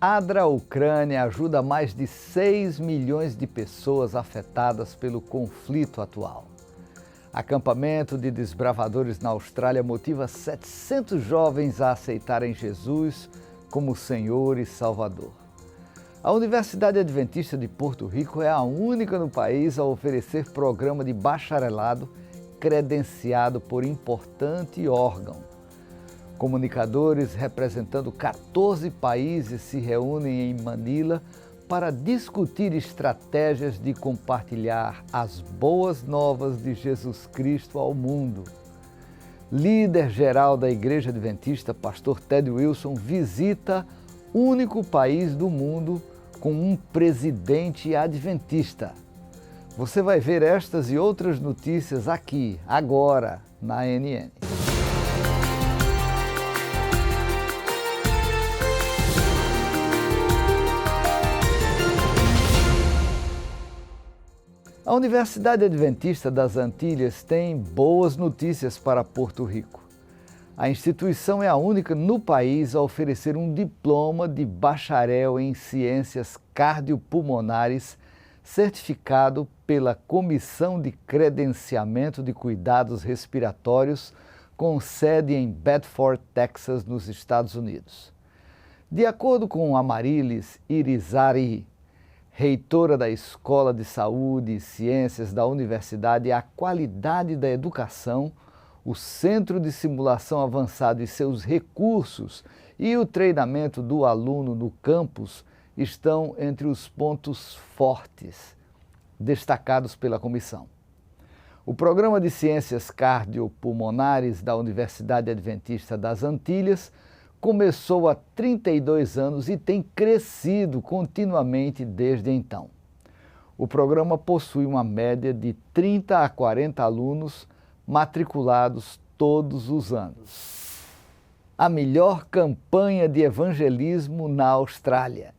ADRA Ucrânia ajuda mais de 6 milhões de pessoas afetadas pelo conflito atual. Acampamento de desbravadores na Austrália motiva 700 jovens a aceitarem Jesus como Senhor e Salvador. A Universidade Adventista de Porto Rico é a única no país a oferecer programa de bacharelado credenciado por importante órgão. Comunicadores representando 14 países se reúnem em Manila para discutir estratégias de compartilhar as boas novas de Jesus Cristo ao mundo. Líder geral da Igreja Adventista, pastor Ted Wilson, visita o único país do mundo com um presidente adventista. Você vai ver estas e outras notícias aqui, agora, na ANN. A Universidade Adventista das Antilhas tem boas notícias para Porto Rico. A instituição é a única no país a oferecer um diploma de bacharel em ciências cardiopulmonares certificado pela Comissão de Credenciamento de Cuidados Respiratórios, com sede em Bedford, Texas, nos Estados Unidos. De acordo com Amarilis Irizarry, reitora da Escola de Saúde e Ciências da Universidade, a qualidade da educação, o Centro de Simulação Avançado e seus recursos e o treinamento do aluno no campus estão entre os pontos fortes destacados pela comissão. O Programa de Ciências Cardiopulmonares da Universidade Adventista das Antilhas começou há 32 anos e tem crescido continuamente desde então. O programa possui uma média de 30 a 40 alunos matriculados todos os anos. A melhor campanha de evangelismo na Austrália.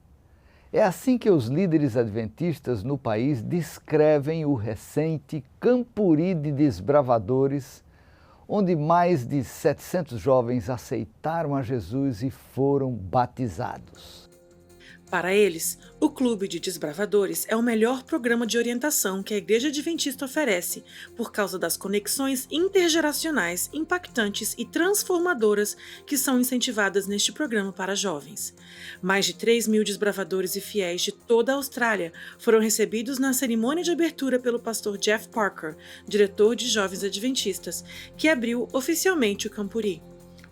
É assim que os líderes adventistas no país descrevem o recente Campuri de Desbravadores, onde mais de 700 jovens aceitaram a Jesus e foram batizados. Para eles, o Clube de Desbravadores é o melhor programa de orientação que a Igreja Adventista oferece, por causa das conexões intergeracionais impactantes e transformadoras que são incentivadas neste programa para jovens. Mais de 3.000 desbravadores e fiéis de toda a Austrália foram recebidos na cerimônia de abertura pelo pastor Jeff Parker, diretor de Jovens Adventistas, que abriu oficialmente o Campuri.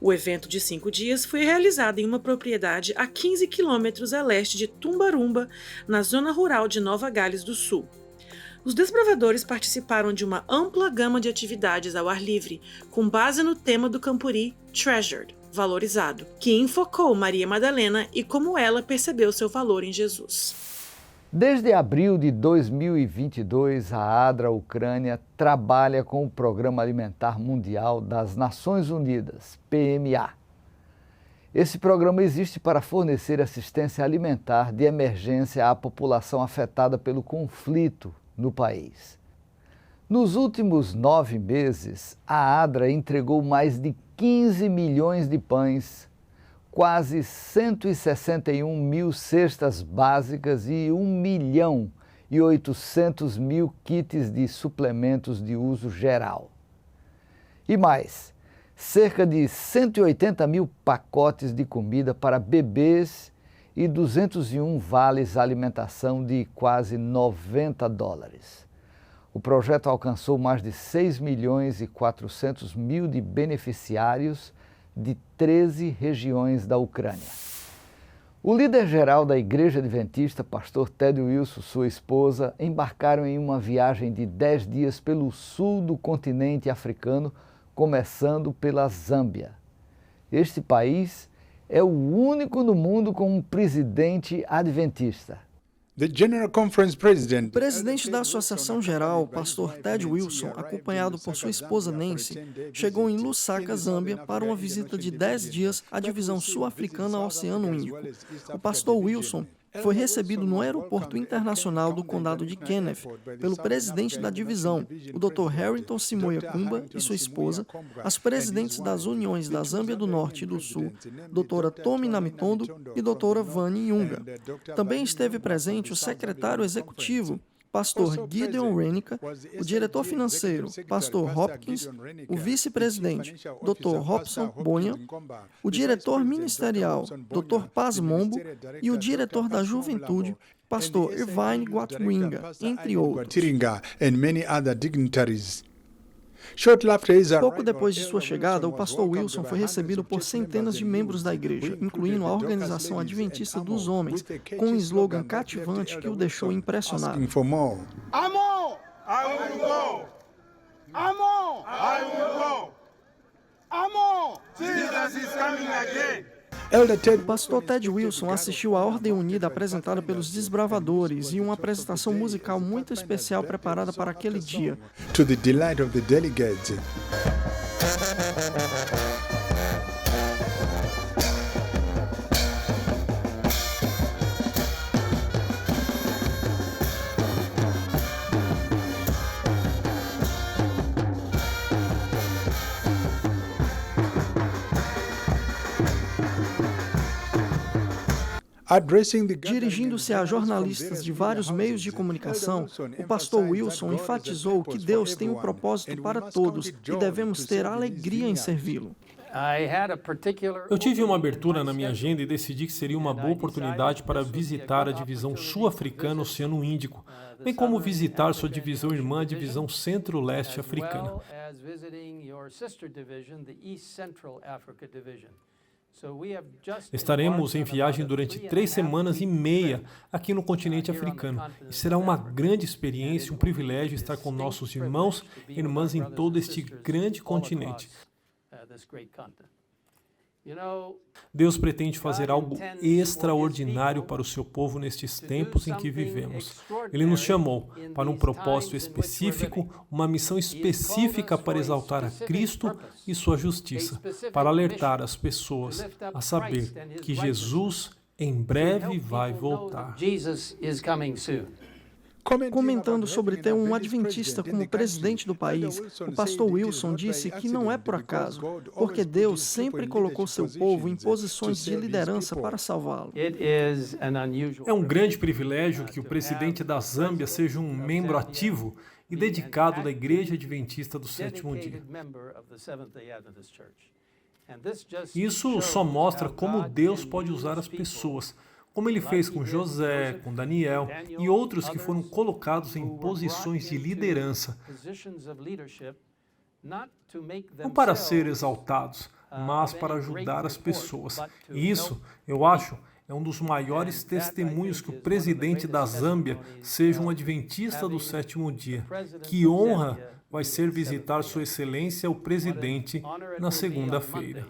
O evento de 5 dias foi realizado em uma propriedade a 15 quilômetros a leste de Tumbarumba, na zona rural de Nova Gales do Sul. Os desbravadores participaram de uma ampla gama de atividades ao ar livre, com base no tema do Campuri Treasured, valorizado, que enfocou Maria Madalena e como ela percebeu seu valor em Jesus. Desde abril de 2022, a ADRA Ucrânia trabalha com o Programa Alimentar Mundial das Nações Unidas, PMA. Esse programa existe para fornecer assistência alimentar de emergência à população afetada pelo conflito no país. Nos últimos 9 meses, a ADRA entregou mais de 15 milhões de pães, quase 161 mil cestas básicas e 1.800.000 kits de suplementos de uso geral. E mais, cerca de 180 mil pacotes de comida para bebês e 201 vales alimentação de quase $90. O projeto alcançou mais de 6 milhões e 400 mil de beneficiários de 13 regiões da Ucrânia. O líder geral da Igreja Adventista, pastor Ted Wilson, e sua esposa, embarcaram em uma viagem de 10 dias pelo sul do continente africano, começando pela Zâmbia. Este país é o único no mundo com um presidente adventista. O presidente da Associação Geral, pastor Ted Wilson, acompanhado por sua esposa Nancy, chegou em Lusaka, Zâmbia, para uma visita de 10 dias à divisão sul-africana ao Oceano Índico. O pastor Wilson foi recebido no Aeroporto Internacional do Condado de Kenneth pelo presidente da divisão, o Dr. Harrington Simoia Kumba e sua esposa, as presidentes das uniões da Zâmbia do Norte e do Sul, Dra. Tomi Namitondo e Dra. Vani Yunga. Também esteve presente o secretário executivo, Pastor Gideon Renica, o diretor financeiro, Pastor Hopkins, o vice-presidente, Dr. Robson Bonha, o diretor ministerial, Dr. Paz Mombo, e o diretor da juventude, Pastor Irvine Guatringa, entre outros. Pouco depois de sua chegada, o pastor Wilson foi recebido por centenas de membros da igreja, incluindo a Organização Adventista dos Homens, com um slogan cativante que o deixou impressionado. O pastor Ted Wilson assistiu à Ordem Unida apresentada pelos Desbravadores e uma apresentação musical muito especial preparada para aquele dia. To the delight of the delegates. Dirigindo-se a jornalistas de vários meios de comunicação, o pastor Wilson enfatizou que Deus tem um propósito para todos e devemos ter alegria em servi-lo. Eu tive uma abertura na minha agenda e decidi que seria uma boa oportunidade para visitar a divisão sul-africana Oceano Índico, bem como visitar sua divisão irmã, a divisão centro-leste africana. Estaremos em viagem durante 3 semanas e meia aqui no continente africano. E será uma grande experiência, um privilégio estar com nossos irmãos e irmãs em todo este grande continente. Deus pretende fazer algo extraordinário para o seu povo nestes tempos em que vivemos. Ele nos chamou para um propósito específico, uma missão específica para exaltar a Cristo e sua justiça, para alertar as pessoas a saber que Jesus em breve vai voltar. Comentando sobre ter um adventista como presidente do país, o pastor Wilson disse que não é por acaso, porque Deus sempre colocou seu povo em posições de liderança para salvá-lo. É um grande privilégio que o presidente da Zâmbia seja um membro ativo e dedicado da Igreja Adventista do Sétimo Dia. Isso só mostra como Deus pode usar as pessoas, como ele fez com José, com Daniel e outros que foram colocados em posições de liderança, não para ser exaltados, mas para ajudar as pessoas. E isso, eu acho, é um dos maiores testemunhos que o presidente da Zâmbia seja um adventista do sétimo dia. Que honra vai ser visitar Sua Excelência, o presidente, na segunda-feira.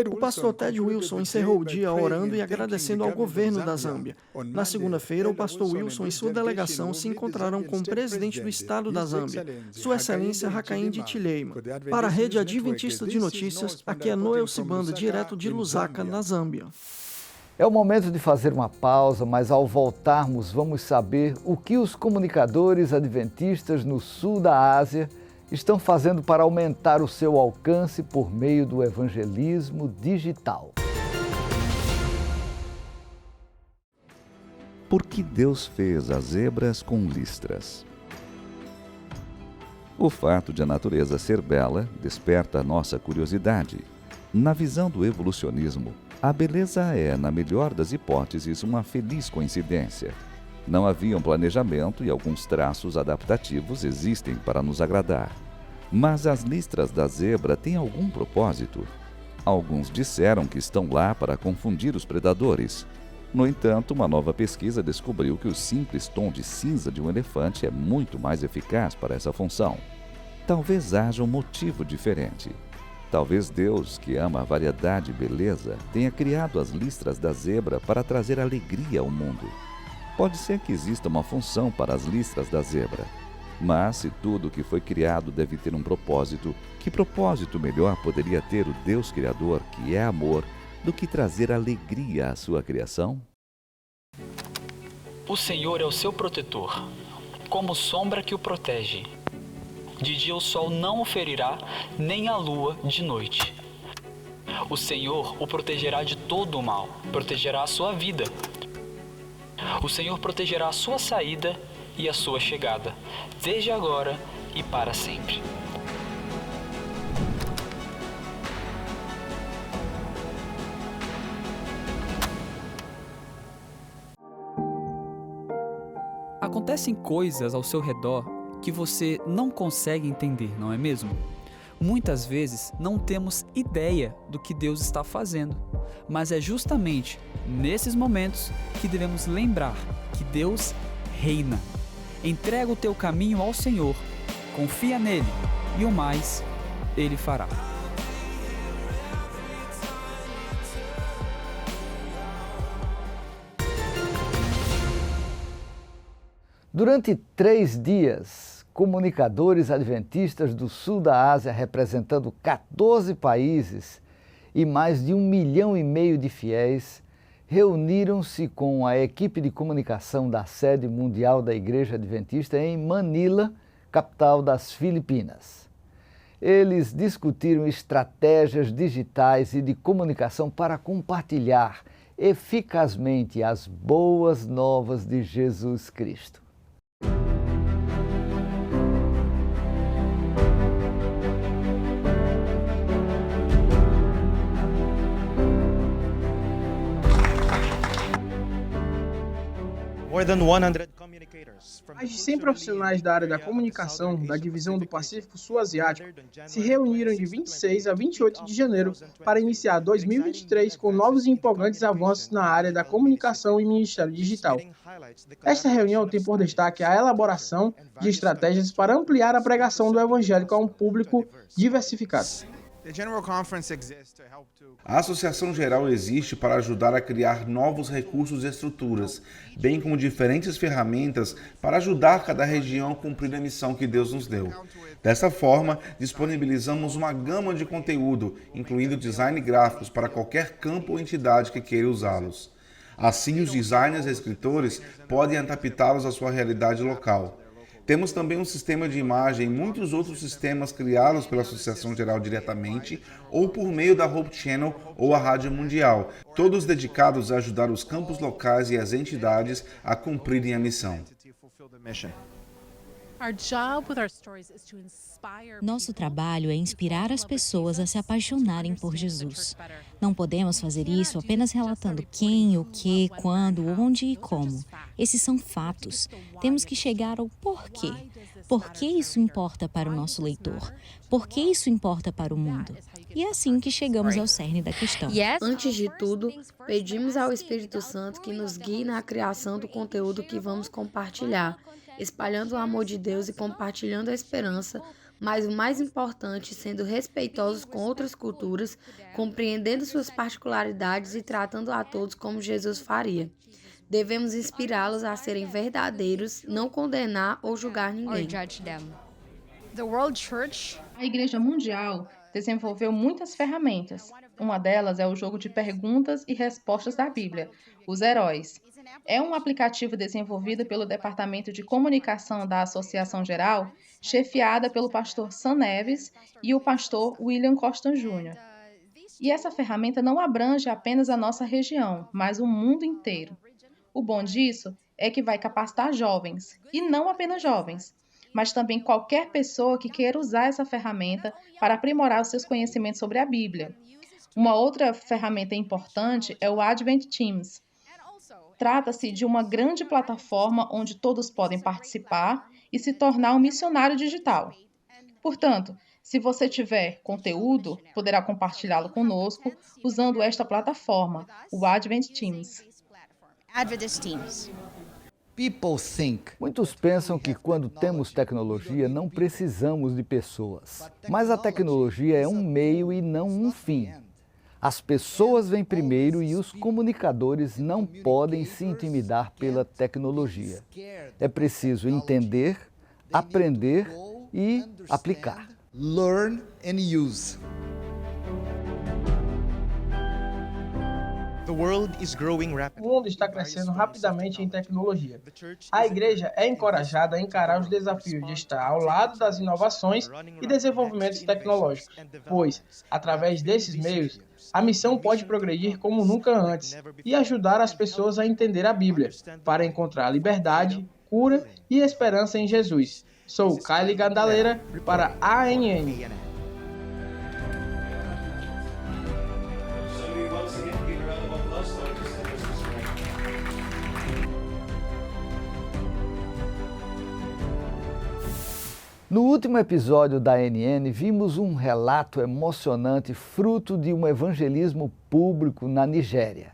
O pastor Ted Wilson encerrou o dia orando e agradecendo ao governo da Zâmbia. Na segunda-feira, o pastor Wilson e sua delegação se encontraram com o presidente do estado da Zâmbia, Sua Excelência Hakainde Hichilema. Para a Rede Adventista de Notícias, aqui é Noel Sibanda, direto de Lusaka, na Zâmbia. É o momento de fazer uma pausa, mas ao voltarmos vamos saber o que os comunicadores adventistas no sul da Ásia estão fazendo para aumentar o seu alcance por meio do evangelismo digital. Por que Deus fez as zebras com listras? O fato de a natureza ser bela desperta a nossa curiosidade. Na visão do evolucionismo, a beleza é, na melhor das hipóteses, uma feliz coincidência. Não havia um planejamento e alguns traços adaptativos existem para nos agradar. Mas as listras da zebra têm algum propósito? Alguns disseram que estão lá para confundir os predadores. No entanto, uma nova pesquisa descobriu que o simples tom de cinza de um elefante é muito mais eficaz para essa função. Talvez haja um motivo diferente. Talvez Deus, que ama a variedade e beleza, tenha criado as listras da zebra para trazer alegria ao mundo. Pode ser que exista uma função para as listras da zebra. Mas se tudo que foi criado deve ter um propósito, que propósito melhor poderia ter o Deus Criador, que é amor, do que trazer alegria à sua criação? O Senhor é o seu protetor, como sombra que o protege. De dia o sol não o ferirá, nem a lua de noite. O Senhor o protegerá de todo o mal, protegerá a sua vida. O Senhor protegerá a sua saída e a sua chegada, desde agora e para sempre. Acontecem coisas ao seu redor que você não consegue entender, não é mesmo? Muitas vezes não temos ideia do que Deus está fazendo, mas é justamente nesses momentos que devemos lembrar que Deus reina. Entrega o teu caminho ao Senhor, confia nele e o mais Ele fará. Durante 3 dias, comunicadores adventistas do sul da Ásia, representando 14 países e mais de 1,5 milhão de fiéis, reuniram-se com a equipe de comunicação da sede mundial da Igreja Adventista em Manila, capital das Filipinas. Eles discutiram estratégias digitais e de comunicação para compartilhar eficazmente as boas novas de Jesus Cristo. Mais de 100 profissionais da área da comunicação da Divisão do Pacífico Sul-Asiático se reuniram de 26 a 28 de janeiro para iniciar 2023 com novos e empolgantes avanços na área da comunicação e Ministério Digital. Esta reunião tem por destaque a elaboração de estratégias para ampliar a pregação do Evangelho a um público diversificado. A Associação Geral existe para ajudar a criar novos recursos e estruturas, bem como diferentes ferramentas para ajudar cada região a cumprir a missão que Deus nos deu. Dessa forma, disponibilizamos uma gama de conteúdo, incluindo design gráficos para qualquer campo ou entidade que queira usá-los. Assim, os designers e escritores podem adaptá-los à sua realidade local. Temos também um sistema de imagem e muitos outros sistemas criados pela Associação Geral diretamente ou por meio da Hope Channel ou a Rádio Mundial, todos dedicados a ajudar os campos locais e as entidades a cumprirem a missão. Nosso trabalho é inspirar as pessoas a se apaixonarem por Jesus. Não podemos fazer isso apenas relatando quem, o que, quando, onde e como. Esses são fatos. Temos que chegar ao porquê. Por que isso importa para o nosso leitor? Por que isso importa para o mundo? E é assim que chegamos ao cerne da questão. Antes de tudo, pedimos ao Espírito Santo que nos guie na criação do conteúdo que vamos compartilhar, espalhando o amor de Deus e compartilhando a esperança, mas o mais importante, sendo respeitosos com outras culturas, compreendendo suas particularidades e tratando a todos como Jesus faria. Devemos inspirá-los a serem verdadeiros, não condenar ou julgar ninguém. A Igreja Mundial desenvolveu muitas ferramentas. Uma delas é o jogo de perguntas e respostas da Bíblia, Os Heróis. É um aplicativo desenvolvido pelo Departamento de Comunicação da Associação Geral, chefiada pelo pastor Sam Neves e o pastor William Costa Jr. E essa ferramenta não abrange apenas a nossa região, mas o mundo inteiro. O bom disso é que vai capacitar jovens, e não apenas jovens, mas também qualquer pessoa que queira usar essa ferramenta para aprimorar os seus conhecimentos sobre a Bíblia. Uma outra ferramenta importante é o Advent Teams. Trata-se de uma grande plataforma onde todos podem participar e se tornar um missionário digital. Portanto, se você tiver conteúdo, poderá compartilhá-lo conosco usando esta plataforma, o Advent Teams. Muitos pensam que quando temos tecnologia não precisamos de pessoas, mas a tecnologia é um meio e não um fim. As pessoas vêm primeiro e os comunicadores não podem se intimidar pela tecnologia. É preciso entender, aprender e aplicar. Learn and use. O mundo está crescendo rapidamente em tecnologia. A igreja é encorajada a encarar os desafios de estar ao lado das inovações e desenvolvimentos tecnológicos, pois, através desses meios, a missão pode progredir como nunca antes e ajudar as pessoas a entender a Bíblia, para encontrar liberdade, cura e esperança em Jesus. Sou Kylie Gandaleira para a ANN. No último episódio da ANN, vimos um relato emocionante fruto de um evangelismo público na Nigéria.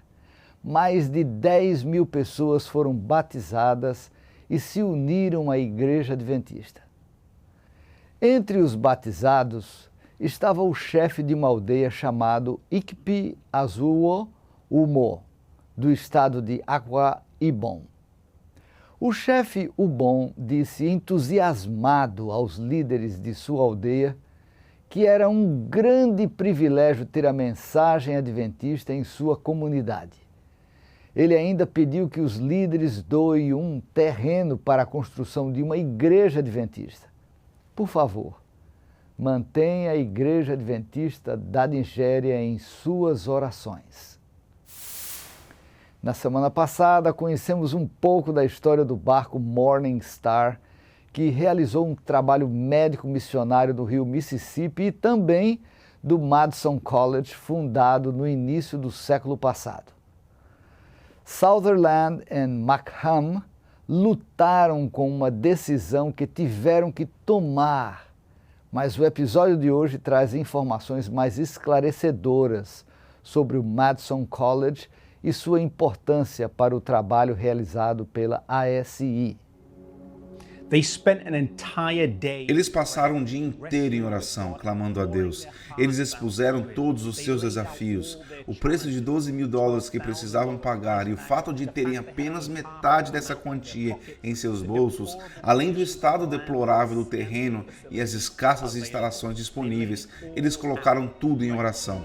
Mais de 10 mil pessoas foram batizadas e se uniram à Igreja Adventista. Entre os batizados estava o chefe de uma aldeia chamado Ikpi Azuo Umo, do estado de Akwa Ibom. O chefe Ubom disse entusiasmado aos líderes de sua aldeia que era um grande privilégio ter a mensagem adventista em sua comunidade. Ele ainda pediu que os líderes doem um terreno para a construção de uma igreja adventista. Por favor, mantenha a Igreja Adventista da Nigéria em suas orações. Na semana passada, conhecemos um pouco da história do barco Morning Star, que realizou um trabalho médico missionário no rio Mississippi e também do Madison College, fundado no início do século passado. Sutherland e Mackham lutaram com uma decisão que tiveram que tomar, mas o episódio de hoje traz informações mais esclarecedoras sobre o Madison College e sua importância para o trabalho realizado pela ASI. Eles passaram um dia inteiro em oração, clamando a Deus. Eles expuseram todos os seus desafios, o preço de $12.000 que precisavam pagar e o fato de terem apenas metade dessa quantia em seus bolsos, além do estado deplorável do terreno e as escassas instalações disponíveis, eles colocaram tudo em oração.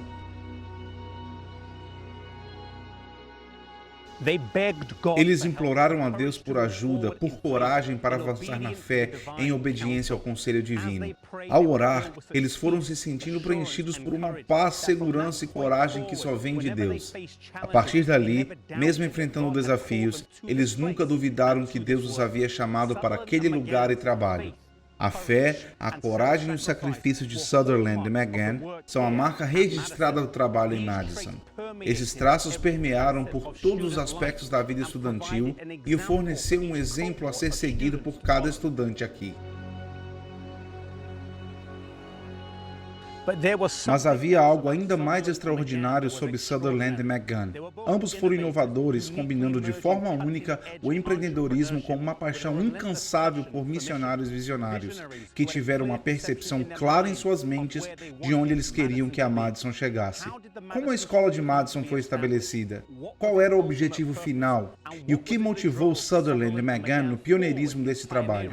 Eles imploraram a Deus por ajuda, por coragem para avançar na fé, em obediência ao conselho divino. Ao orar, eles foram se sentindo preenchidos por uma paz, segurança e coragem que só vem de Deus. A partir dali, mesmo enfrentando desafios, eles nunca duvidaram que Deus os havia chamado para aquele lugar e trabalho. A fé, a coragem e o sacrifício de Sutherland e McGann são a marca registrada do trabalho em Madison. Esses traços permearam por todos os aspectos da vida estudantil e o forneceu um exemplo a ser seguido por cada estudante aqui. Mas havia algo ainda mais extraordinário sobre Sutherland e McGann. Ambos foram inovadores, combinando de forma única o empreendedorismo com uma paixão incansável por missionários visionários, que tiveram uma percepção clara em suas mentes de onde eles queriam que a Madison chegasse. Como a escola de Madison foi estabelecida? Qual era o objetivo final? E o que motivou Sutherland e McGann no pioneirismo desse trabalho?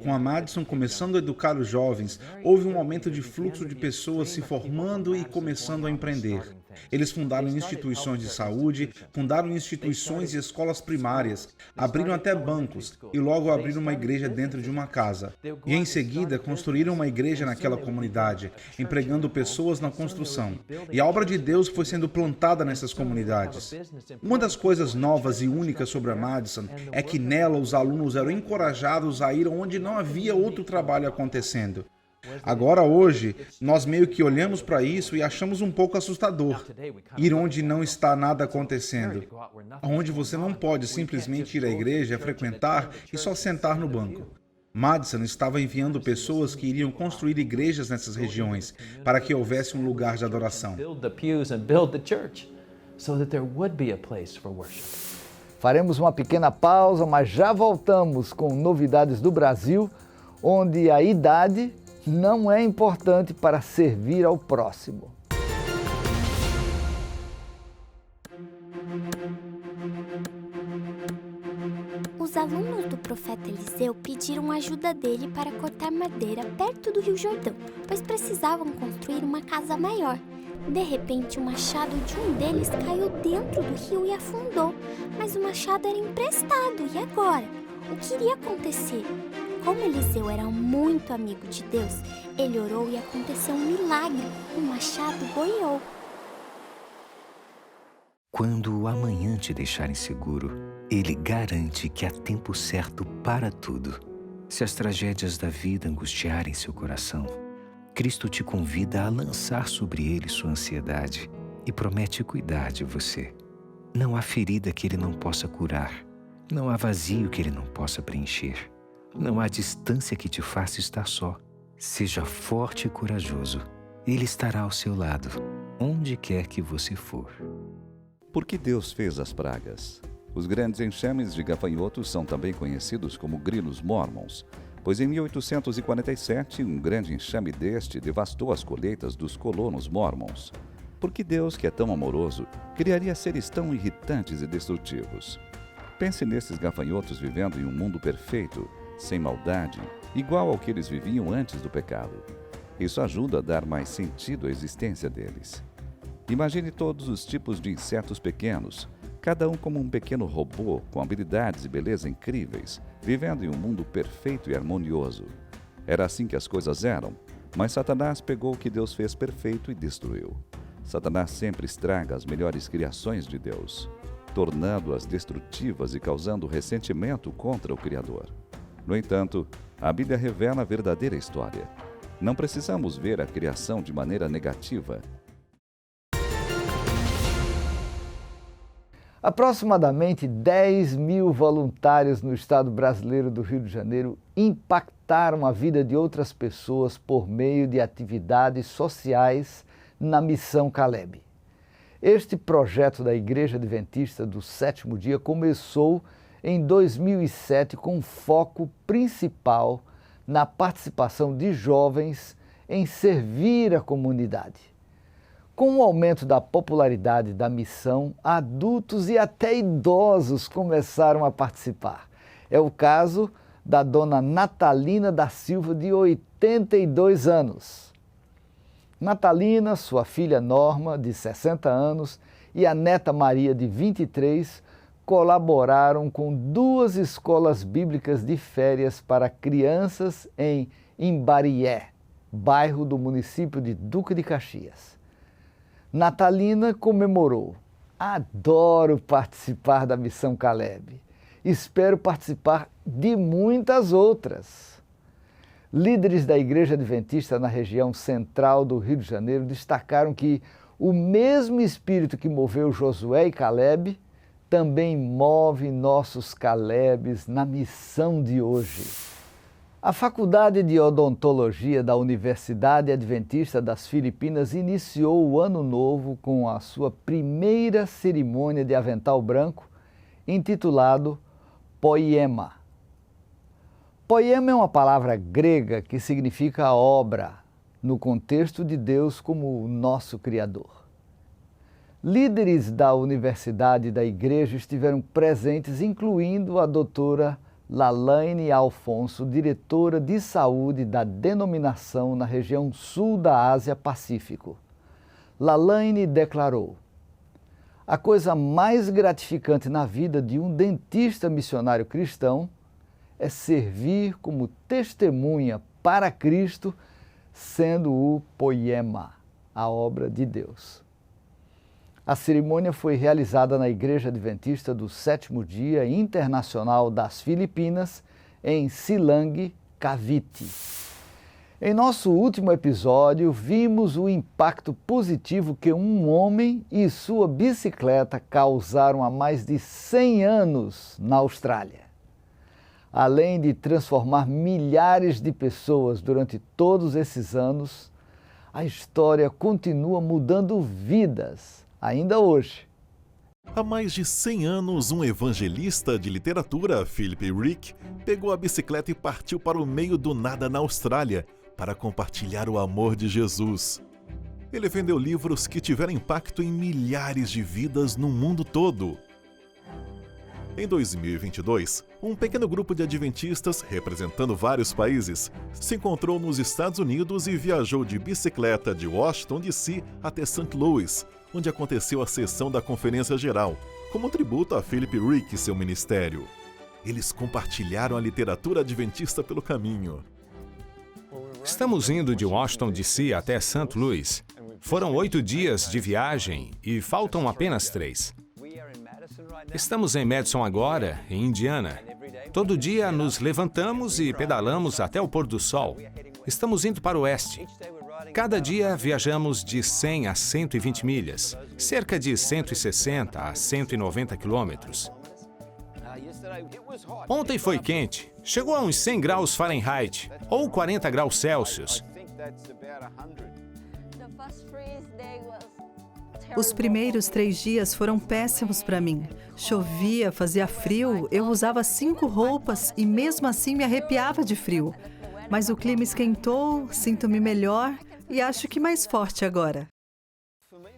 Com a Madison começando a educar os jovens, houve um aumento de fluxo de pessoas se formando e começando a empreender. Eles fundaram instituições de saúde, fundaram instituições e escolas primárias, abriram até bancos e logo abriram uma igreja dentro de uma casa. E em seguida construíram uma igreja naquela comunidade, empregando pessoas na construção. E a obra de Deus foi sendo plantada nessas comunidades. Uma das coisas novas e únicas sobre a Madison é que nela os alunos eram encorajados a ir onde não havia outro trabalho acontecendo. Agora, hoje, nós meio que olhamos para isso e achamos um pouco assustador. Ir onde não está nada acontecendo. Onde você não pode simplesmente ir à igreja, frequentar e só sentar no banco. Madison estava enviando pessoas que iriam construir igrejas nessas regiões, para que houvesse um lugar de adoração. Faremos uma pequena pausa, mas já voltamos com novidades do Brasil, onde a idade não é importante para servir ao próximo. Eliseu pediram ajuda dele para cortar madeira perto do Rio Jordão, pois precisavam construir uma casa maior. De repente, o machado de um deles caiu dentro do rio e afundou, mas o machado era emprestado, e agora? O que iria acontecer? Como Eliseu era muito amigo de Deus, ele orou e aconteceu um milagre, o machado boiou. Quando o amanhã te deixar inseguro, ele garante que há tempo certo para tudo. Se as tragédias da vida angustiarem seu coração, Cristo te convida a lançar sobre ele sua ansiedade e promete cuidar de você. Não há ferida que ele não possa curar. Não há vazio que ele não possa preencher. Não há distância que te faça estar só. Seja forte e corajoso. Ele estará ao seu lado, onde quer que você for. Por que Deus fez as pragas? Os grandes enxames de gafanhotos são também conhecidos como grilos mormons, pois em 1847 um grande enxame deste devastou as colheitas dos colonos mormons. Por que Deus, que é tão amoroso, criaria seres tão irritantes e destrutivos? Pense nesses gafanhotos vivendo em um mundo perfeito, sem maldade, igual ao que eles viviam antes do pecado. Isso ajuda a dar mais sentido à existência deles. Imagine todos os tipos de insetos pequenos, cada um como um pequeno robô com habilidades e beleza incríveis, vivendo em um mundo perfeito e harmonioso. Era assim que as coisas eram, mas Satanás pegou o que Deus fez perfeito e destruiu. Satanás sempre estraga as melhores criações de Deus, tornando-as destrutivas e causando ressentimento contra o Criador. No entanto, a Bíblia revela a verdadeira história. Não precisamos ver a criação de maneira negativa. Aproximadamente 10 mil voluntários no estado brasileiro do Rio de Janeiro impactaram a vida de outras pessoas por meio de atividades sociais na Missão Caleb. Este projeto da Igreja Adventista do Sétimo Dia começou em 2007 com foco principal na participação de jovens em servir a comunidade. Com o aumento da popularidade da missão, adultos e até idosos começaram a participar. É o caso da dona Natalina da Silva, de 82 anos. Natalina, sua filha Norma, de 60 anos, e a neta Maria, de 23, colaboraram com 2 escolas bíblicas de férias para crianças em Imbarié, bairro do município de Duque de Caxias. Natalina comemorou: adoro participar da Missão Caleb. Espero participar de muitas outras. Líderes da Igreja Adventista na região central do Rio de Janeiro destacaram que o mesmo espírito que moveu Josué e Caleb também move nossos Calebes na missão de hoje. A Faculdade de Odontologia da Universidade Adventista das Filipinas iniciou o Ano Novo com a sua primeira cerimônia de avental branco, intitulado Poiema. Poiema é uma palavra grega que significa obra, no contexto de Deus como o nosso Criador. Líderes da universidade e da igreja estiveram presentes, incluindo a doutora Lalaine Alfonso, diretora de saúde da denominação na região sul da Ásia-Pacífico. Lalaine declarou: a coisa mais gratificante na vida de um dentista missionário cristão é servir como testemunha para Cristo, sendo o Poiema, a obra de Deus. A cerimônia foi realizada na Igreja Adventista do Sétimo Dia Internacional das Filipinas, em Silang, Cavite. Em nosso último episódio, vimos o impacto positivo que um homem e sua bicicleta causaram há mais de 100 anos na Austrália. Além de transformar milhares de pessoas durante todos esses anos, a história continua mudando vidas, ainda hoje. Há mais de 100 anos, um evangelista de literatura, Philip Rick, pegou a bicicleta e partiu para o meio do nada na Austrália para compartilhar o amor de Jesus. Ele vendeu livros que tiveram impacto em milhares de vidas no mundo todo. Em 2022, um pequeno grupo de adventistas, representando vários países, se encontrou nos Estados Unidos e viajou de bicicleta de Washington, D.C. até St. Louis, onde aconteceu a sessão da Conferência Geral, como tributo a Philip Rick e seu ministério. Eles compartilharam a literatura adventista pelo caminho. Estamos indo de Washington, D.C. até St. Louis. Foram 8 dias de viagem e faltam apenas 3. Estamos em Madison agora, em Indiana. Todo dia nos levantamos e pedalamos até o pôr do sol. Estamos indo para o oeste. Cada dia viajamos de 100 a 120 milhas, cerca de 160 a 190 quilômetros. Ontem foi quente, chegou a uns 100 graus Fahrenheit, ou 40 graus Celsius. Os primeiros 3 dias foram péssimos para mim. Chovia, fazia frio, eu usava 5 roupas e mesmo assim me arrepiava de frio. Mas o clima esquentou, sinto-me melhor e acho que mais forte agora.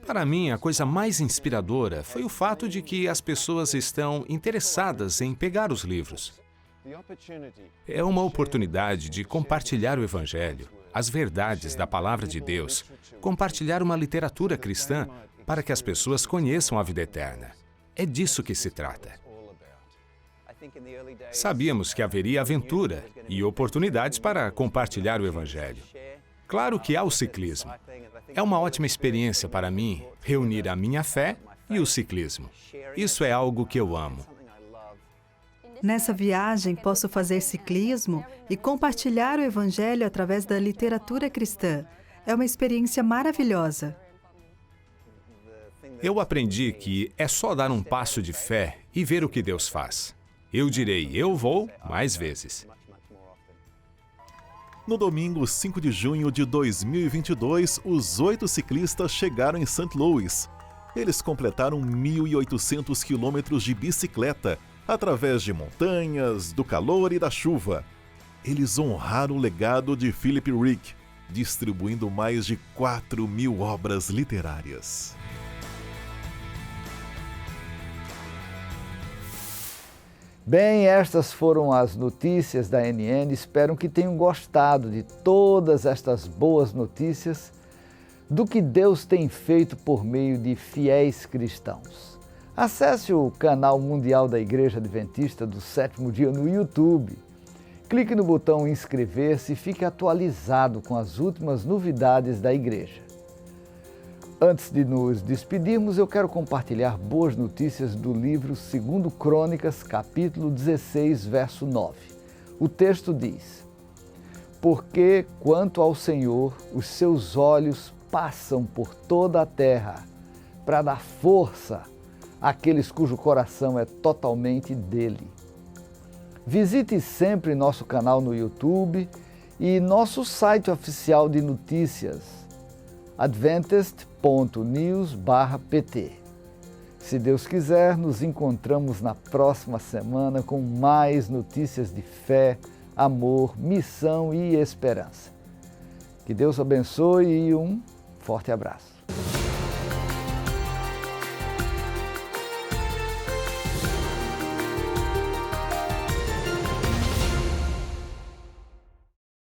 Para mim, a coisa mais inspiradora foi o fato de que as pessoas estão interessadas em pegar os livros. É uma oportunidade de compartilhar o Evangelho, as verdades da Palavra de Deus, compartilhar uma literatura cristã para que as pessoas conheçam a vida eterna. É disso que se trata. Sabíamos que haveria aventura e oportunidades para compartilhar o Evangelho. Claro que há o ciclismo. É uma ótima experiência para mim reunir a minha fé e o ciclismo. Isso é algo que eu amo. Nessa viagem, posso fazer ciclismo e compartilhar o Evangelho através da literatura cristã. É uma experiência maravilhosa. Eu aprendi que é só dar um passo de fé e ver o que Deus faz. Eu direi, eu vou mais vezes. No domingo 5 de junho de 2022, os 8 ciclistas chegaram em St. Louis. Eles completaram 1.800 quilômetros de bicicleta, através de montanhas, do calor e da chuva. Eles honraram o legado de Philip Rick, distribuindo mais de 4.000 obras literárias. Bem, estas foram as notícias da NN. Espero que tenham gostado de todas estas boas notícias do que Deus tem feito por meio de fiéis cristãos. Acesse o canal mundial da Igreja Adventista do Sétimo Dia no YouTube. Clique no botão inscrever-se e fique atualizado com as últimas novidades da igreja. Antes de nos despedirmos, eu quero compartilhar boas notícias do livro 2 Crônicas, capítulo 16, verso 9. O texto diz: Porque, quanto ao Senhor, os seus olhos passam por toda a terra, para dar força àqueles cujo coração é totalmente dele. Visite sempre nosso canal no YouTube e nosso site oficial de notícias, adventist.news/pt. Se Deus quiser, nos encontramos na próxima semana com mais notícias de fé, amor, missão e esperança. Que Deus abençoe e um forte abraço.